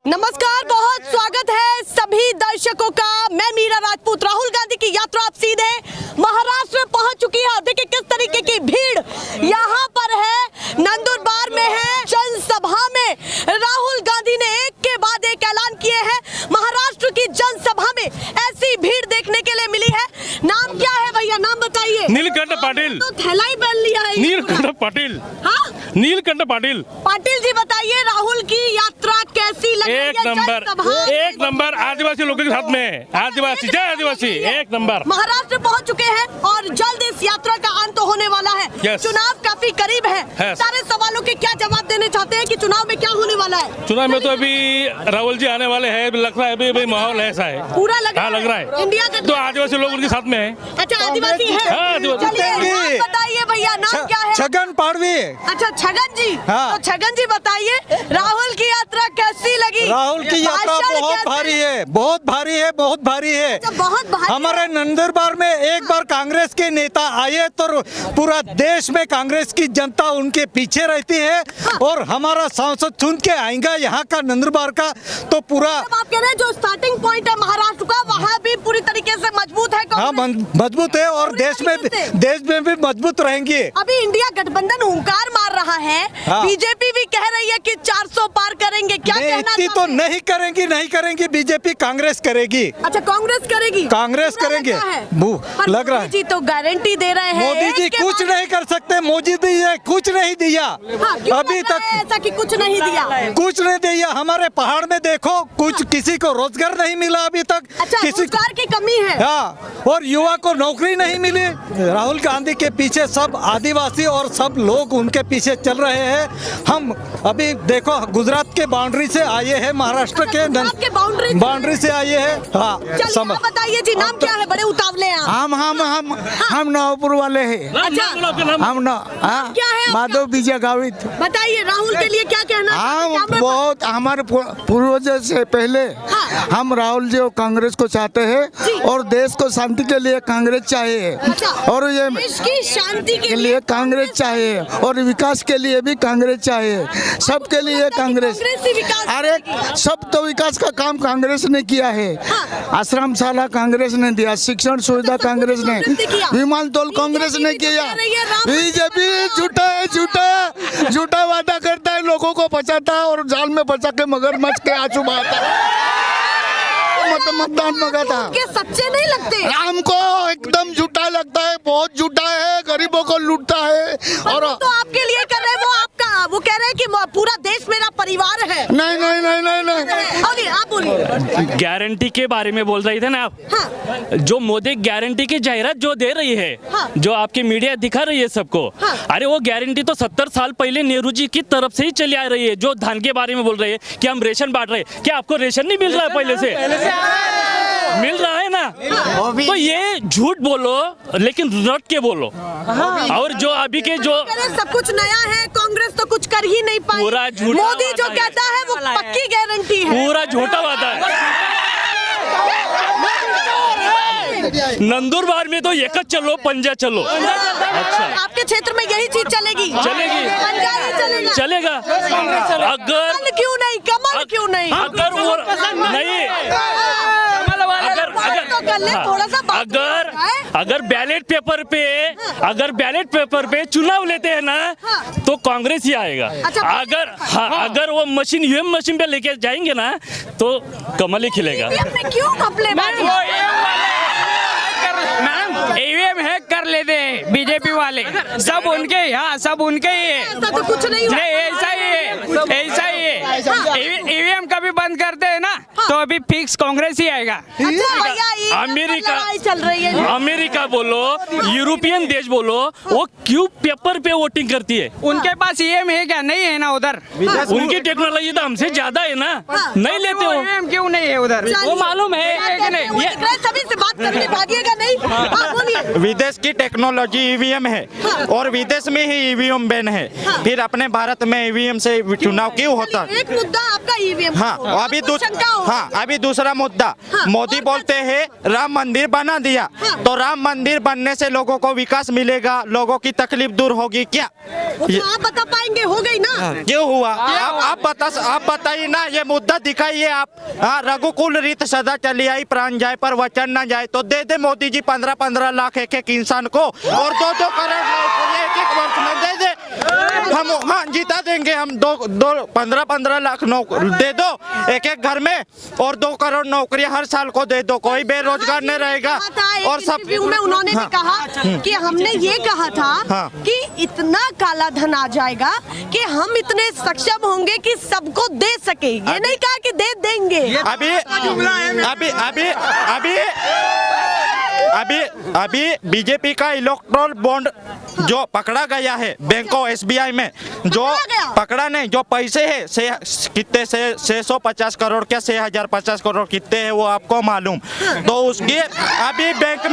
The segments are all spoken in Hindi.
नमस्कार, बहुत स्वागत है सभी दर्शकों का। मैं मीरा राजपूत। राहुल गांधी की यात्रा अब सीधे महाराष्ट्र में पहुंच चुकी है। देखिए किस तरीके की भीड़ यहाँ पर है, नंदुरबार में है। जनसभा में राहुल गांधी ने एक के बाद एक ऐलान किए हैं। महाराष्ट्र की जनसभा में ऐसी भीड़ देखने के लिए मिली है। नाम क्या है भैया, नाम बताइए। नीलकंठ पाटिल। तो थैला ही पहन लिया है। नीलकंठ पाटिल। हाँ, नीलकंठ पाटिल। पाटिल जी बताइए, राहुल की यात्रा कैसी लगी? एक नंबर आदिवासी लोगों के साथ में। आदिवासी, जय आदिवासी, एक नंबर। महाराष्ट्र पहुंच चुके हैं और जल्द इस यात्रा का अंत होने वाला है। Yes. चुनाव काफी करीब है। Yes. सारे सवालों के क्या जवाब देने चाहते हैं कि चुनाव में क्या होने वाला है? चुनाव में तो अभी राहुल जी आने वाले हैं। लग रहा है अभी माहौल ऐसा है, पूरा लग हाँ लग रहा है। इंडिया का तो आदिवासी लोग उनके साथ में है। अच्छा, आदिवासी है। हाँ, आदिवासी। चलिए, नाम बताइए भैया, नाम क्या है? छगन पाड़वी। अच्छा, छगन जी। हाँ। तो छगन जी बताइए, राहुल की यात्रा कैसी लगी? राहुल की यात्रा भाषण बहुत कैसे? भारी है, बहुत भारी है, बहुत भारी है। अच्छा, बहुत भारी हमारे नंदुरबार में एक बार कांग्रेस के नेता आए तो पूरा देश में कांग्रेस की जनता उनके पीछे रहती है। और हमारा सांसद चुन के आएगा यहाँ का नंदुरबार का, तो पूरा आप कह रहे हैं जो स्टार्टिंग पॉइंट है महाराष्ट्र का, वहाँ भी पूरी तरीके से मजबूत है। हाँ, मजबूत है और देश में भी मजबूत रहेंगे। अभी इंडिया गठबंधन हुंकार मार रहा है। हाँ। बीजेपी भी कह रही है कि 400 पार करेंगे। क्या कहना इतनी तो चाहते हैं? नहीं करेंगी बीजेपी, कांग्रेस करेगी। अच्छा, कांग्रेस करेगी। कांग्रेस पूरा करेंगे। लग रहा है। पर लग रहा है। मोदी जी तो गारंटी दे रहे हैं। मोदी जी एक के कुछ बाद- नहीं कर सकते। मोदी जी ने कुछ नहीं दिया हाँ, क्यों अभी लग रहा तक। है ऐसा कि कुछ नहीं दिया। कुछ नहीं दिया। हमारे पहाड़ में देखो, कुछ किसी को रोजगार नहीं मिला अभी तक। अच्छा, किसी रोजगार की कमी है। हाँ, और युवा को नौकरी नहीं मिली। राहुल गांधी के पीछे सब आदिवासी और सब लोग उनके पीछे चल रहे हैं। हम अभी देखो गुजरात के बाउंड्री से आए हैं, महाराष्ट्र के गुजरात के बाउंड्री से आए हैं। हाँ, चलिए, आप बताइए जी, नाम क्या है? बड़े उतावले हैं आप। हम नवपुर वाले हैं। अच्छा, क्या है आपका? माधव बीजा गावित। बताइए, राहुल के लिए क्या कहना चाहते हैं? हम बहुत हमारे पूर्वजों से पहले हाँ। हम राहुल जी और कांग्रेस को चाहते हैं और देश को शांति के लिए कांग्रेस चाहिए। अच्छा, और ये देश की शांति के लिए कांग्रेस चाहिए और विकास के लिए भी कांग्रेस चाहिए। सबके लिए कांग्रेस। ही विकास अरे सब तो विकास का काम कांग्रेस ने किया है। हाँ। आश्रमशाला कांग्रेस ने दिया, शिक्षण सुविधा कांग्रेस ने, विमानतल कांग्रेस ने किया। बीजेपी झूठा वादा करता है, लोगों को बचाता है और जाल में बचा के मगरमच्छ के आंसू बहाता है। मतदान मंगाता के सच्चे नहीं लगते। हमको एकदम झूठा लगता है, बहुत झूठा है, गरीबों को लूटता है। और तो आपके लिए कर रहे हैं, वो कह रहे हैं कि पूरा देश मेरा परिवार है। नहीं। बोलिए, आप बोलिए। गारंटी के बारे में बोल रही थे ना आप। हाँ। जो मोदी गारंटी की जाहिरात जो दे रही है, हाँ। जो आपकी मीडिया दिखा रही है सबको, हाँ। अरे वो गारंटी तो 70 साल पहले नेहरू जी की तरफ से ही चली आ रही है। जो धान के बारे में बोल रहे हैं कि हम रेशन बांट रहे हैं, क्या आपको रेशन नहीं मिल रहा है? पहले से मिल रहा है ना। तो ये झूठ बोलो लेकिन रट के बोलो। और जो अभी के जो सब कुछ नया है, कांग्रेस तो कुछ कर ही नहीं पाई। पूरा झूठा मोदी जो वादा है। कहता है वो पक्की गारंटी है। पूरा झूठा वादा है। नंदुरबार में तो एक चलो पंजा चलो। अच्छा, आपके क्षेत्र में यही चीज चलेगी। पंजा ही चलेगा। चलेगा। अगर कमल क्यों नहीं, कमल क्यों नहीं? अगर वो नहीं, थोड़ा सा बात अगर बैलेट पेपर पे चुनाव लेते हैं ना, तो कांग्रेस ही आएगा। अच्छा, अगर वो मशीन ईवीएम मशीन पे लेके जाएंगे ना, तो कमल ही खिलेगा। क्यों घपले ईवीएम हैक कर लेते हैं बीजेपी वाले, सब उनके। हाँ, सब उनके ही है। ऐसा तो कुछ नहीं हुआ। ऐसा ही है। ईवीएम कभी बंद करते हैं ना, तो अभी फिक्स कांग्रेस ही आएगा। अच्छा भैया, ये अमेरिका लड़ाई चल रही है। अमेरिका बोलो, यूरोपियन देश बोलो, वो क्यों पेपर पे वोटिंग करती है? उनके पास ईवीएम है क्या? नहीं है ना उधर। उनकी टेक्नोलॉजी तो हमसे ज्यादा है ना। नहीं लेते हो। ईवीएम क्यों नहीं है उधर? चलिए, वो मालूम है कि नहीं? सभी से बात करने भागिएगा नहीं। आप बोलिए विदेश की टेक्नोलॉजी ईवीएम है और विदेश में ही ईवीएम बैन है, फिर अपने भारत में ईवीएम से चुनाव क्यों होता? एक मुद्दा आपका ईवीएम। हाँ, अभी दूसरा मुद्दा, मोदी बोलते हैं राम मंदिर बना दिया, तो राम मंदिर बनने से लोगों को विकास मिलेगा, लोगों की तकलीफ दूर होगी क्या? वो तो आप बता पाएंगे, हो गई ना? क्यों हुआ? आप बताइए ना, ये मुद्दा दिखाइए आप। हाँ, रघुकुल रीत सदा चली आई, प्राण जाए पर वचन न जाए, तो दे दे मोदी जी 15-15 लाख एक इंसान को और 2-2 करोड़ एक वर्ष में दे दे। हम हाँ जिता देंगे हम, 15-15 लाख दे दो एक घर में और 2 करोड़ नौकरियां हर साल को दे दो, कोई बेरोजगार नहीं रहेगा। और सब में उन्होंने भी कहा कि हमने ये कहा था कि इतना काला धन आ जाएगा कि हम इतने सक्षम होंगे कि सबको दे सके, ये नहीं कहा कि दे देंगे। अभी बीजेपी का इलेक्ट्रल बॉन्ड जो पकड़ा गया है बैंकों एसबीआई में, जो पकड़ा नहीं, जो पैसे है कितने से 650 करोड़ क्या 6050 करोड़ कितने है वो आपको मालूम, तो उसकी अभी बैंक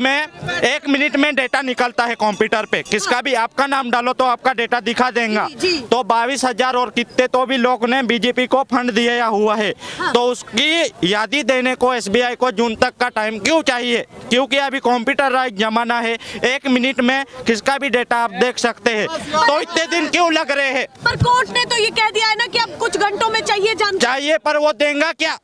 में 1 मिनट में डेटा निकलता है कंप्यूटर पे, किसका भी आपका नाम डालो तो आपका डेटा दिखा देगा। तो 22,000 और कितने तो भी लोग ने बीजेपी को फंड दिया हुआ है, तो उसकी यादी देने को एसबीआई को जून तक का टाइम क्यों चाहिए? क्योंकि अभी कंप्यूटराइज जमाना है, 1 मिनट में किसका भी डेटा आप देख सकते हैं, तो इतने दिन क्यों लग रहे हैं? पर कोर्ट ने तो ये कह दिया है ना कि अब कुछ घंटों में चाहिए, पर वो देंगा क्या?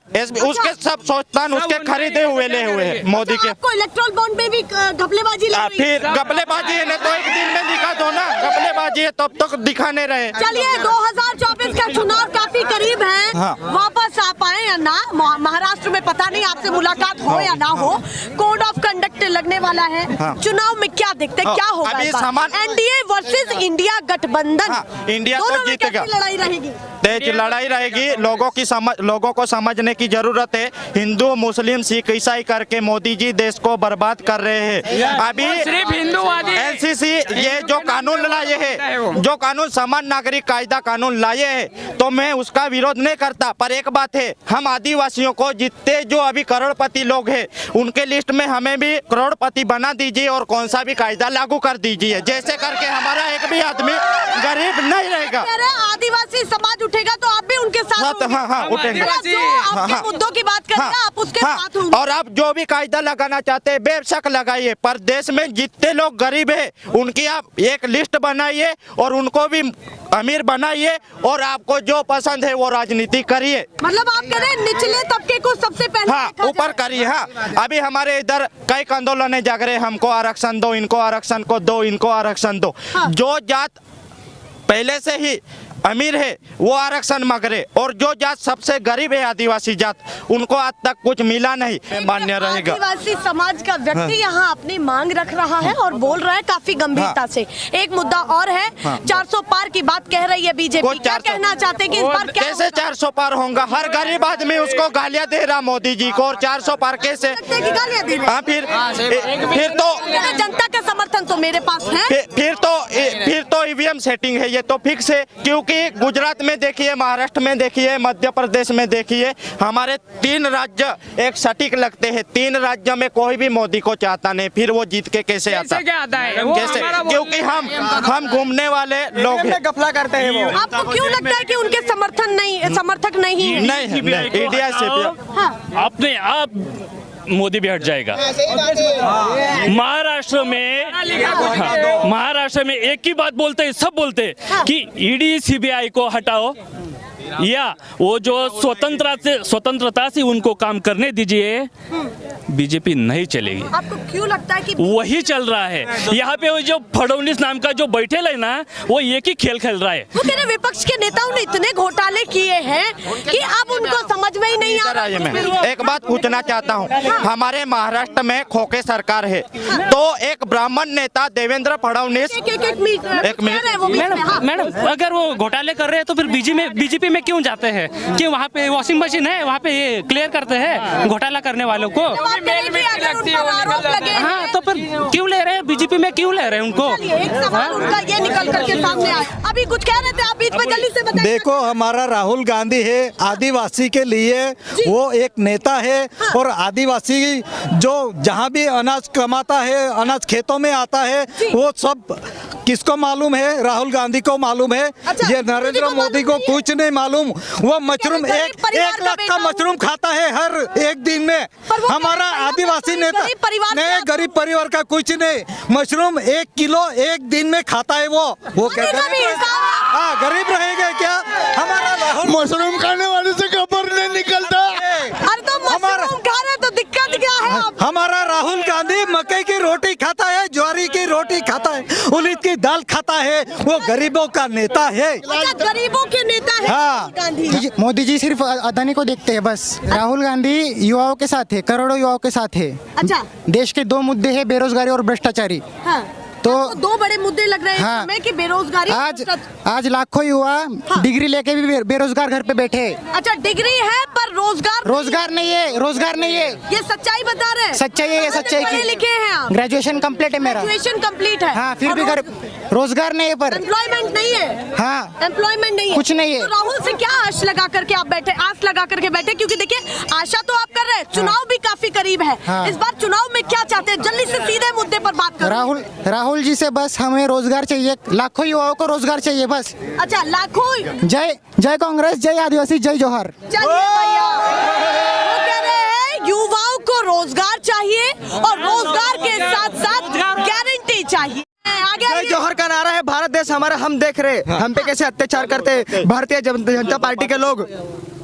उसके सब सोचतान उसके खरीदे हुए ले हुए हैं मोदी के। आपको इलेक्ट्रल बॉन्ड में भी घपलेबाजी लग रही है। फिर घपलेबाजी है ना, तो 1 दिन में दिखा दो ना, घपलेबाजी है तब तक दिखाने रहे। चलिए 2024 का चुनाव काफी करीब है, वापस आ पाए या ना, महाराष्ट्र में पता नहीं आपसे मुलाकात हो या ना हो, कोड ऑफ कंडक्ट लगने वाला है, चुनाव में क्या देखते हैं, क्या होगा? अभी सामान एनडीए वर्सेस इंडिया गठबंधन, इंडिया तो जीतेगा, लड़ाई रहेगी, तेज लड़ाई रहेगी। लोगों को समझने की जरूरत है, हिंदू मुस्लिम सिख ईसाई करके मोदी जी देश को बर्बाद कर रहे हैं। अभी सिर्फ हिंदूवादी एनसीसी ये जो कानून लाए हैं, जो कानून समान नागरिक कायदा कानून लाए हैं, तो मैं उसका विरोध नहीं करता, पर एक बात है, हम आदिवासियों को जितने जो अभी करोड़पति लोग हैं उनके लिस्ट में हमें भी करोड़पति बना दीजिए और कौन सा भी कायदा लागू कर दीजिए, जैसे करके हमारा एक भी आदमी गरीब नहीं रहेगा। आदिवासी समाज उठेगा तो आप भी उनके साथ हाँ उठेंगे, आपके मुद्दों की बात करेंगे, आप उसके साथ होंगे। और आप जो भी कायदा लगाना चाहते हैं बेशक लगाइए, पर देश में जितने लोग गरीब है उनकी आप एक लिस्ट बनाइए और उनको भी अमीर बनाइए और आपको जो पसंद है वो राजनीति करिए। मतलब आप कह रहे हैं निचले तबके को सबसे पहले हाँ ऊपर करिए। हाँ अभी हमारे इधर कई आंदोलन जाग रहे, हमको आरक्षण दो, इनको आरक्षण को दो, इनको आरक्षण दो। जो जात पहले से ही अमीर है वो आरक्षण मांग रहे, और जो जात सबसे गरीब है आदिवासी जात, उनको आज तक कुछ मिला नहीं, मान्य रहेगा। आदिवासी समाज का व्यक्ति यहाँ अपनी मांग रख रहा है और बोल रहा है काफी गंभीरता से। एक मुद्दा और है, 400 पार की बात कह रही है बीजेपी, क्या कहना चाहते हैं कि इस बार क्या कैसे 400 पार होगा? हर गरीब आदमी उसको गालियाँ दे रहा मोदी जी को, और 400 पार कैसे? गालियाँ दे रहे? फिर तो जनता का समर्थन तो मेरे पास है, फिर तो ईवीएम सेटिंग है, ये तो फिक्स है। क्योंकि गुजरात में देखिए, महाराष्ट्र में देखिए, मध्य प्रदेश में देखिए, हमारे 3 राज्य एक सटीक लगते हैं, 3 राज्य में कोई भी मोदी को चाहता नहीं, फिर वो जीत के कैसे आता है? कैसे? क्योंकि हम घूमने वाले लोग हैं, गफला करते हैं वो। आपको क्यों लगता है कि उनके समर्थक नहीं इंडिया से अपने आप मोदी भी हट जाएगा। महाराष्ट्र में एक ही बात बोलते हैं, सब बोलते हैं कि ईडी सीबीआई को हटाओ, या वो जो स्वतंत्रता से उनको काम करने दीजिए, बीजेपी नहीं चलेगी। आपको क्यों लगता है कि वही चल रहा है यहाँ पे? वो जो फडणवीस नाम का जो बैठे है ना, वो एक ही खेल खेल रहा है। वो कह रहे विपक्ष के नेताओं ने इतने घोटाले किए हैं कि अब उनको समझ में ही नहीं आ रहा। मैं एक बात पूछना चाहता हूँ, हमारे महाराष्ट्र में खोखे सरकार है, तो एक ब्राह्मण नेता देवेंद्र फडणवीस, एक मिनट मैडम, अगर वो घोटाले कर रहे हैं तो फिर बीजेपी में क्यों जाते हैं? कि वहाँ पे वॉशिंग मशीन है, वहाँ पे ये क्लियर करते हैं घोटाला करने वालों को। हाँ तो फिर क्यों ले रहे हैं बीजेपी में, क्यों ले रहे हैं उनको? एक सवाल उनका ये निकल करके सामने आया, अभी कुछ कह रहे थे आप बीच में, जल्दी से बताइए। देखो, हमारा राहुल गांधी है आदिवासी के लिए लिए वो एक नेता है। और आदिवासी जो जहाँ भी अनाज कमाता है, अनाज खेतों में आता है, वो सब किसको मालूम है? राहुल गांधी को मालूम है। अच्छा, ये नरेंद्र मोदी को कुछ नहीं मालूम। वो मशरूम गरीब एक परिवार का लाख का बेटा मशरूम खाता है हर एक दिन में। पर वो हमारा कहते हैं आदिवासी ना, नेता गरीब परिवार नहीं, से गरीब परिवार का कुछ नहीं। मशरूम 1 किलो एक दिन में खाता है वो क्या का भी गरीब हिसाब। हाँ, गरीब रहेगा क्या? हमारा राहुल मशरूम खाने वाले से खबर नहीं निकलता। अरे तो मशरूम खा रहे तो दिक्कत क्या है आप? हमारा राहुल गांधी मकई की रोटी खाता है, ज्वारी की रोटी खाता है, उड़द की दाल खाता है। वो गरीबों का नेता है। अच्छा, गरीबों के नेता है हाँ। राहुल गांधी। मोदी जी सिर्फ अदानी को देखते हैं बस। राहुल गांधी युवाओं के साथ है, करोड़ों युवाओं के साथ है। अच्छा। देश के 2 मुद्दे हैं, बेरोजगारी और भ्रष्टाचारी। हाँ। तो आपको 2 बड़े मुद्दे लग रहे हैं हाँ। इस समय कि बेरोजगारी। आज लाखों युवा डिग्री लेके भी बेरोजगार घर पे बैठे हैं। अच्छा, डिग्री है पर रोजगार नहीं है, रोजगार नहीं है। ये सच्चाई बता रहे हैं? सच्चाई है, ये सच्चाई पढ़े की। लिखे हैं आप? ग्रेजुएशन कंप्लीट है मेरा। ग्रेजुएशन कंप्लीट है। हाँ, फिर और भी घर रोजगार नहीं है पर। एम्प्लॉयमेंट नहीं है। हाँ, एम्प्लॉयमेंट नहीं है, कुछ नहीं है। तो राहुल से क्या आस लगा करके आप बैठे? आस लगा करके बैठे क्योंकि देखिए आशा तो आप कर रहे हैं, चुनाव भी काफी करीब है। हाँ। इस बार चुनाव में क्या चाहते हैं? जल्दी से सीधे मुद्दे पर बात करो। राहुल जी से बस हमें रोजगार चाहिए, लाखों युवाओं को रोजगार चाहिए बस। अच्छा, लाखों। जय कांग्रेस, जय आदिवासी, जय जोहर। चलिए भैया, वो कह रहे हैं युवाओं को रोजगार चाहिए और रोजगार के साथ साथ गारंटी चाहिए। आगे जय जौहर का नारा है, भारत देश हमारा, हम देख रहे हम पे कैसे अत्याचार करते हैं भारतीय जनता पार्टी के लोग।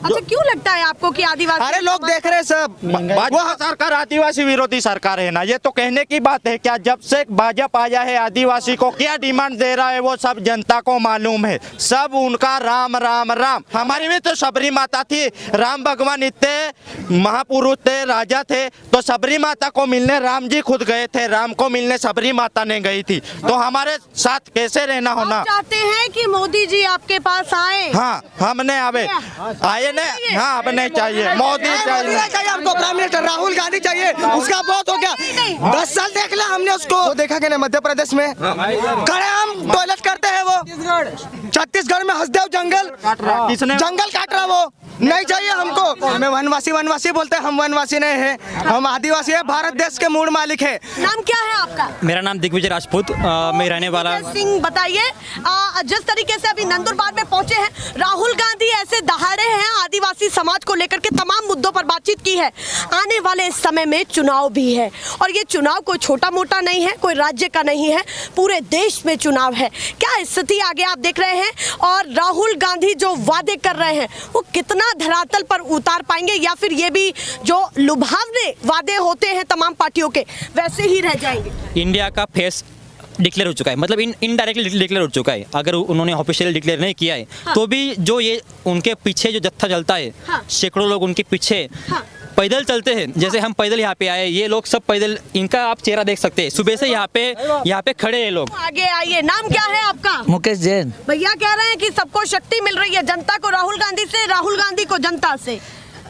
अच्छा, क्यों लगता है आपको कि आदिवासी? अरे लोग देख रहे हैं सब। भाजपा सरकार आदिवासी विरोधी सरकार है ना, ये तो कहने की बात है। क्या जब से भाजपा आया है, आदिवासी को क्या डिमांड दे रहा है वो सब जनता को मालूम है। सब उनका राम राम राम। हमारी भी तो सबरी माता थी, राम भगवान इतने महापुरुष थे, राजा थे, तो सबरी माता को मिलने राम जी खुद गए थे, राम को मिलने सबरी माता ने गई थी। तो हमारे साथ कैसे रहना होना? आप चाहते हैं कि मोदी जी आपके पास आए? हाँ, हमने आए नहीं। हाँ, अब नहीं चाहिए मोदी चाहिए हमको। प्राइम मिनिस्टर राहुल गांधी चाहिए, उसका बहुत हो गया। 10 साल देख लिया हमने उसको। वो देखा क्या मध्य प्रदेश में खड़े हम टॉयलेट करते हैं। वो छत्तीसगढ़ में हसदेव जंगल काट रहा वो। नहीं चाहिए हमको। हमें वनवासी बोलते हैं, हम वनवासी नहीं है, हम आदिवासी है, भारत देश के मूल मालिक है। नाम क्या है आपका? मेरा नाम दिग्विजय राजपूत, मैं रहने वाला। सिंह, बताइए जिस तरीके से अभी नंदुरबार में पहुंचे हैं, राहुल गांधी ऐसे दहाड़े हैं, आदिवासी समाज को लेकर के तमाम मुद्दों पर बातचीत की है। आने वाले समय में चुनाव भी है और ये चुनाव कोई छोटा मोटा नहीं है, कोई राज्य का नहीं है, पूरे देश में चुनाव है। क्या स्थिति आगे आप देख रहे हैं और राहुल गांधी जो वादे कर रहे हैं वो कितना धरातल पर उतार पाएंगे, या फिर ये भी जो लुभावने वादे होते हैं तमाम पार्टियों के वैसे ही रह जाएंगे? इंडिया का फेस डिक्लेयर हो चुका है, मतलब इनडायरेक्टली डिक्लेयर हो चुका है। अगर उन्होंने ऑफिशियली डिक्लेयर नहीं किया है तो भी जो ये उनके पीछे जो जत्था चलता है, सैकड़ों लोग उनके पीछे पैदल चलते हैं। जैसे हम पैदल यहाँ पे आए, ये लोग सब पैदल, इनका आप चेहरा देख सकते हैं, सुबह से यहाँ पे खड़े हैं लोग। आगे आइए, नाम क्या है आपका? मुकेश जैन। भैया कह रहे हैं कि सबको शक्ति मिल रही है, जनता को राहुल गांधी से, राहुल गांधी को जनता से।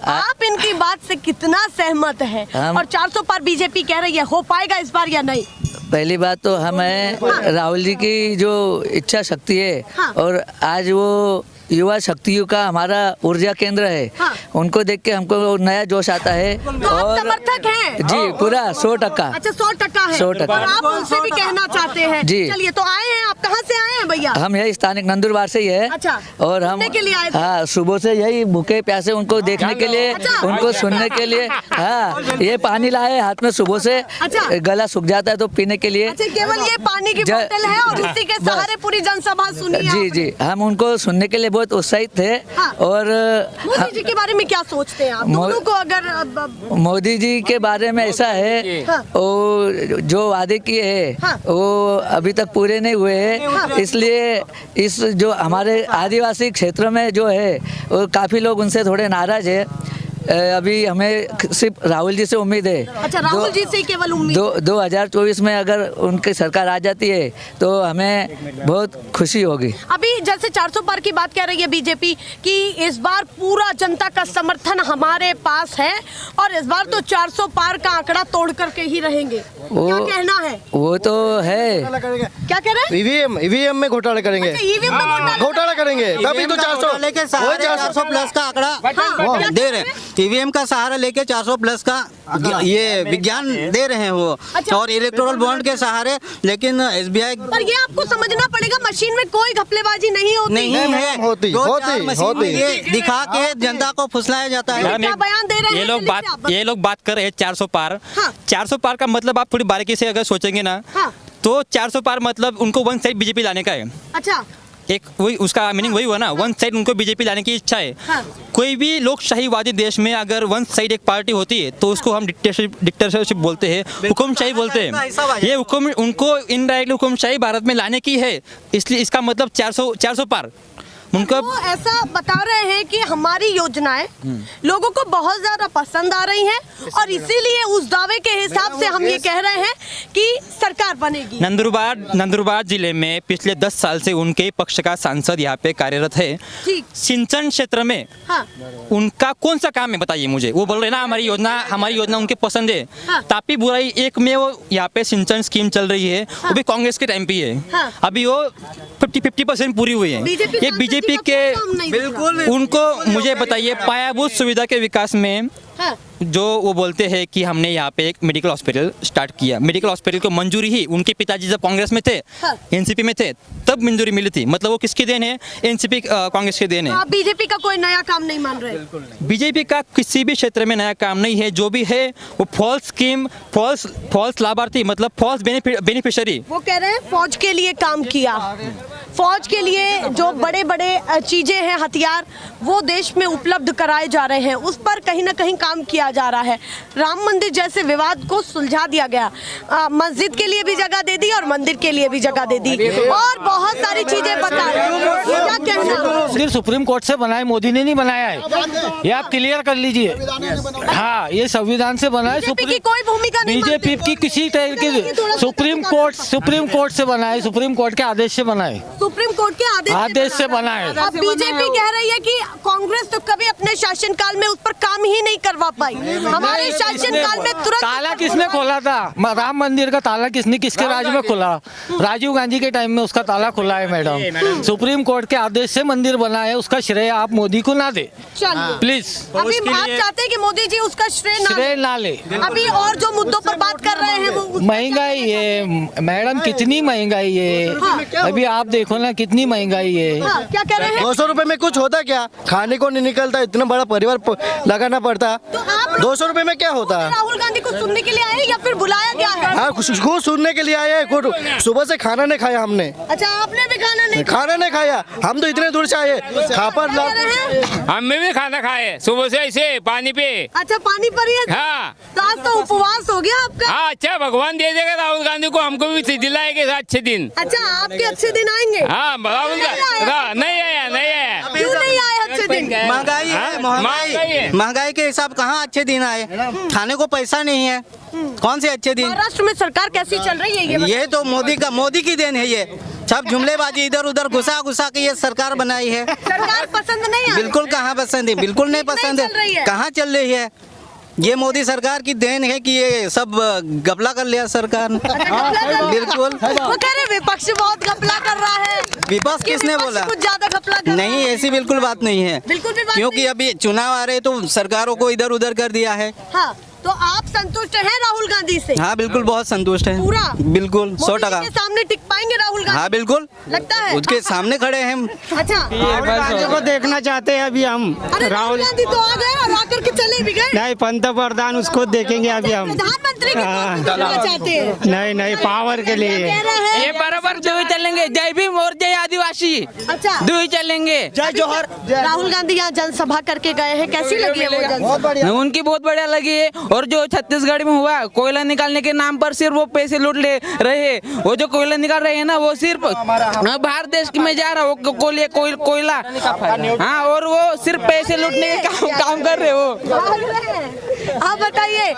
आप इनकी बात से कितना सहमत है? और 400 पार बीजेपी कह रही है, हो पाएगा इस बार या नहीं? पहली बात तो हमें राहुल जी की जो इच्छा शक्ति है और आज वो युवा शक्तियों का हमारा ऊर्जा केंद्र है, उनको देख के हमको नया जोश आता है। तो आप समर्थक हैं? जी, पूरा 100%। अच्छा, 100% है। 100%। और आप उनसे भी कहना चाहते हैं? जी। चलिए, तो आए हैं, आप कहाँ से आए हैं भैया? हम यही स्थानिक नंदुरबार से ही है। अच्छा, और हम सुनने के लिए आए थे? हाँ, सुबह से यही भूखे प्यासे उनको देखने के लिए, अच्छा। उनको सुनने के लिए। हाँ, ये पानी लाए हाथ में सुबह से। अच्छा। गला सूख जाता है तो पीने के लिए। अच्छा, केवल ये पानी की बोतल है और उसी के सहारे पूरी जनसभा सुनी? जी जी, हम उनको सुनने के लिए बहुत उत्साहित थे। और मोदी जी के बारे में क्या सोचते हैं आप दोनों को? अगर मोदी जी के बारे में ऐसा है, वो जो वादे किए हैं वो अभी तक पूरे नहीं हुए हैं, इसलिए इस जो हमारे आदिवासी क्षेत्र में जो है वो काफ़ी लोग उनसे थोड़े नाराज है। अभी हमें सिर्फ राहुल जी से उम्मीद है। अच्छा, राहुल जी से केवल उम्मीद? 2024 में अगर उनकी सरकार आ जाती है तो हमें बहुत खुशी होगी। अभी जैसे 400 पार की बात कह रही है बीजेपी कि इस बार पूरा जनता का समर्थन हमारे पास है और इस बार तो 400 पार का आंकड़ा तोड़ करके ही रहेंगे। क्या कहना है? वो तो है। क्या कह रहे हैं? ईवीएम में घोटाला करेंगे, अच्छा, EVM में घोटाला करेंगे, तभी तो 400 लेके सहारे 400 प्लस का आंकड़ा दे रहे हैं। ईवीएम का सहारा लेके 400 प्लस का ये विज्ञान दे रहे हैं वो, और इलेक्टोरल बॉन्ड के सहारे। लेकिन एसबीआई पर ये आपको समझना पड़ेगा, मशीन में कोई घपलेबाजी नहीं होती। नहीं है, होती ये दिखा के जनता को फुसलाया जाता है। क्या बयान दे रहे हैं? ये लोग बात कर रहे हैं 400 पार। हाँ। 400 पार का मतलब आप थोड़ी बारीकी से अगर सोचेंगे ना, हाँ। तो 400 पार मतलब उनको वन साइड बीजेपी लाने का है। अच्छा, एक वही उसका मीनिंग वही हुआ ना, वन साइड उनको बीजेपी लाने की इच्छा है। हाँ। कोई भी लोकशाहीवादी देश में अगर वन साइड एक पार्टी होती है तो उसको हम डिक्टेटरशिप बोलते हैं, हुकुमशाही बोलते हैं। ये हुकुम उनको इनडायरेक्टली हुकुमशाही भारत में लाने की है, इसलिए इसका मतलब 400 पार उनको। वो ऐसा बता रहे हैं कि हमारी योजनाएं लोगों को बहुत ज्यादा पसंद आ रही हैं, और इसीलिए उस दावे के हिसाब से हम ये कह रहे हैं कि सरकार बनेगी। नंदुरबार जिले में पिछले 10 साल से उनके पक्ष का सांसद यहाँ पे कार्यरत है। ठीक। सिंचन क्षेत्र में हाँ। उनका कौन सा काम है बताइए मुझे। वो बोल रहे हैं ना हमारी योजना उनके पसंद है। हाँ। तापी बुराई एक में वो यहाँ पे सिंचन स्कीम चल रही है। वो भी कांग्रेस के टाइम पे है। हाँ। अभी वो 50% पूरी हुई है। ये बीजेपी के बिल्कुल। उनको मुझे बताइए पायाभूत सुविधा के विकास में हाँ। जो वो बोलते हैं कि हमने यहाँ पे एक मेडिकल हॉस्पिटल स्टार्ट किया। मेडिकल हॉस्पिटल को मंजूरी ही उनके पिताजी जब कांग्रेस में थे, हाँ। एनसीपी में थे, तब मंजूरी मिली थी। मतलब वो किसकी देन है? एनसीपी कांग्रेस की देन है। आप बीजेपी का कोई नया काम नहीं मान रहे? बीजेपी का किसी भी क्षेत्र में नया काम नहीं है। जो भी है वो फॉल्स स्कीम, फॉल्स लाभार्थी, मतलब फॉल्स बेनिफिशियरी। वो कह रहे हैं फौज के लिए काम किया, फौज के लिए जो बड़े बड़े चीजें हैं, हथियार, वो देश में उपलब्ध कराए जा रहे हैं, उस पर कहीं ना कहीं काम किया जा रहा है। राम मंदिर जैसे विवाद को सुलझा दिया गया, मस्जिद के लिए भी जगह दे दी और मंदिर के लिए भी जगह दे दी, और बहुत सारी चीजें बता रहे हैं। क्या कहना? सिर्फ सुप्रीम कोर्ट से बनाए, मोदी ने नहीं बनाया है, ये आप क्लियर कर लीजिए। हाँ, ये संविधान से बना है। बीजेपी की कोई भूमिका नहीं, बीजेपी की किसी तरह की सुप्रीम कोर्ट से बना है, सुप्रीम कोर्ट के आदेश से बना है, सुप्रीम कोर्ट के आदेश से बना है। अब बीजेपी कह रही है कि कांग्रेस तो कभी अपने शासनकाल में उस पर काम ही नहीं करवा पाई। हमारे शासनकाल में तुरंत ताला किसने खोला था? राम मंदिर का ताला किसके राज में खोला? राजीव गांधी के टाइम में उसका ताला खुला है मैडम। सुप्रीम कोर्ट के आदेश से मंदिर बना है, उसका श्रेय आप मोदी को ना दे प्लीज। अभी आप चाहते हैं कि मोदी जी उसका श्रेय ना ले। अभी और जो मुद्दों पर बात कर रहे हैं वो महंगाई है मैडम, कितनी महंगाई है। अभी आप देखो ना कितनी महंगाई है। क्या कह रहे हैं? 200 रुपए में कुछ होता क्या? खाने को नहीं निकलता, इतना बड़ा परिवार लगाना पड़ता। 200 रुपए में क्या होता? राहुल गांधी को सुनने के लिए आए या फिर बुलाया गया है? हाँ, खुद सुनने के लिए आए हैं। सुबह से खाना नहीं खाया हमने। अच्छा, आपने भी खाना नहीं खाया। हम तो इतने दूर से आए, खापर हमने भी खाना खाए सुबह से, ऐसे पानी पे। अच्छा, पानी पर ही? हाँ। तो आज तो उपवास हो गया आपका। हाँ, अच्छा, भगवान दे देगा राहुल गांधी को, हमको भी दिलाएंगे अच्छे दिन। अच्छा, आपके अच्छे दिन आएंगे? हाँ, राहुल नहीं आया। क्यों नहीं आए अच्छे दिन? महंगाई है, महंगाई के हिसाब कहाँ अच्छे दिन आए? खाने को पैसा नहीं है, कौन से अच्छे दिन? महाराष्ट्र में सरकार कैसी चल रही है ये तो मोदी की देन है। ये सब जुमलेबाजी इधर उधर घुसा के ये सरकार बनाई है। सरकार पसंद नहीं है? बिल्कुल कहाँ पसंद है, बिल्कुल नहीं पसंद है। कहाँ चल रही है? ये मोदी सरकार की देन है कि ये सब गपला कर लिया सरकार ने। बिल्कुल। वो कह रहे विपक्ष बहुत गपला कर रहा है। विपक्ष किसने बोला? कुछ ज्यादा गपला कर नहीं, ऐसी बिल्कुल बात नहीं है। बिल्कुल भी बात क्योंकि अभी चुनाव आ रहे तो सरकारों को इधर उधर कर दिया है। हाँ, तो आप संतुष्ट हैं राहुल गांधी से? हाँ, बिल्कुल बहुत संतुष्ट है। पूरा? बिल्कुल 100%। सामने टिक पाएंगे राहुल गांधी? हाँ, बिल्कुल लगता है उसके सामने खड़े हैं हम। अच्छा, राहुल गांधी को देखना चाहते हैं अभी हम। राहुल गांधी तो आ गए और आकर के चले भी गए। नहीं, पंतप्रधान उसको देखेंगे अभी हम। प्रधानमंत्री चाहते हैं? नहीं, पावर के लिए ये बराबर दो ही चलेंगे, जय भीम और जय आदिवासी। अच्छा, दो ही चलेंगे। जय जोहर। राहुल गांधी यहाँ जनसभा करके गए हैं, कैसी लगी है वो जनसभा? उनकी बहुत बढ़िया लगी है। और जो छत्तीसगढ़ में हुआ, कोयला निकालने के नाम पर सिर्फ वो पैसे लूट ले रहे। वो जो कोयला निकाल रहे हैं ना, वो सिर्फ बाहर देश में जा रहा वो कोयला। हाँ, और वो सिर्फ पैसे लूटने के काम कर रहे हो। आप बताइए,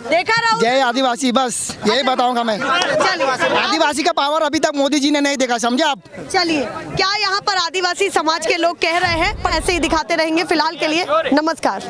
देखा राहुल? जय आदिवासी, बस यही बताऊंगा मैं। आदिवासी का पावर अभी तक मोदी जी ने नहीं देखा, समझे आप? चलिए, क्या यहाँ पर आदिवासी समाज के लोग कह रहे हैं? ऐसे ही दिखाते रहेंगे फिलहाल के लिए। नमस्कार।